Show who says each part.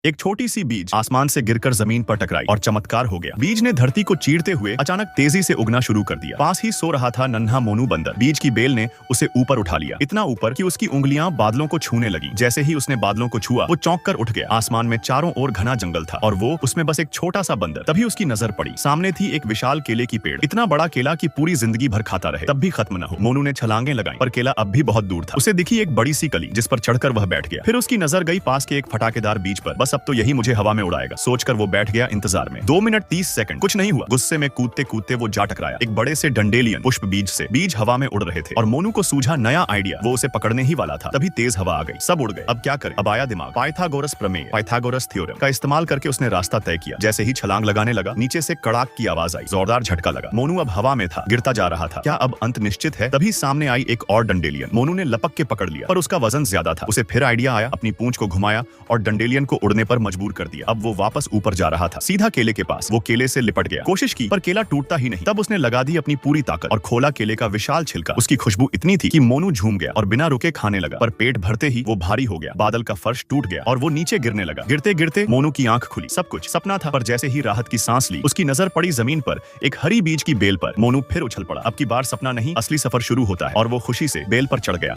Speaker 1: एक छोटी सी बीज आसमान से गिरकर जमीन पर टकराई और चमत्कार हो गया। बीज ने धरती को चीरते हुए अचानक तेजी से उगना शुरू कर दिया। पास ही सो रहा था नन्हा मोनू बंदर। बीज की बेल ने उसे ऊपर उठा लिया, इतना ऊपर कि उसकी उंगलियां बादलों को छूने लगी। जैसे ही उसने बादलों को छुआ, वो चौंक कर उठ गया। आसमान में चारों ओर घना जंगल था और वो उसमें बस एक छोटा सा बंदर। तभी उसकी नजर पड़ी, सामने थी एक विशाल केले की पेड़। इतना बड़ा केला कि पूरी जिंदगी भर खाता रहे तब भी खत्म न हो। मोनू ने छलांगे लगाई, पर केला अब भी बहुत दूर था। उसे दिखी एक बड़ी सी कली, जिस पर चढ़कर वह बैठ गया। फिर उसकी नजर गई पास के एक फटाकेदार बीज पर। बस अब तो यही मुझे हवा में उड़ाएगा, सोचकर वो बैठ गया इंतजार में। 2 मिनट 30 सेकंड, कुछ नहीं हुआ। गुस्से में कूदते कूदते वो जा टकराया एक बड़े से डंडेलियन पुष्प बीज से। बीज हवा में उड़ रहे थे और मोनू को सूझा नया आइडिया। वो उसे पकड़ने ही वाला था, तभी तेज हवा आ गई। सब उड़ गए। अब क्या करे? अब आया दिमाग। पाइथागोरस प्रमेय, पाइथागोरस थ्योरम का इस्तेमाल करके उसने रास्ता तय किया। जैसे ही छलांग लगाने लगा, नीचे से कड़ाक की आवाज आई। जोरदार झटका लगा। मोनू अब हवा में था, गिरता जा रहा था। क्या अब अंत निश्चित है? तभी सामने आई एक और डंडेलियन। मोनू ने लपक के पकड़ लिया, पर उसका वजन ज्यादा था। उसे फिर आइडिया आया, अपनी पूंछ को घुमाया और डंडेलियन को उड़ने पर मजबूर कर दिया। अब वो वापस ऊपर जा रहा था, सीधा केले के पास। वो केले से लिपट गया, कोशिश की, पर केला टूटता ही नहीं। तब उसने लगा दी अपनी पूरी ताकत और खोला केले का विशाल छिलका। उसकी खुशबू इतनी थी कि मोनू झूम गया और बिना रुके खाने लगा। पर पेट भरते ही वो भारी हो गया। बादल का फर्श टूट गया और वो नीचे गिरने लगा। गिरते गिरते मोनू की आंख खुली। सब कुछ सपना था, पर जैसे ही राहत की सांस ली, उसकी नजर पड़ी जमीन पर एक हरी बीज की बेल पर। मोनू फिर उछल पड़ा। अब की बार सपना नहीं, असली सफर शुरू होता है। और वो खुशी से बेल पर चढ़ गया।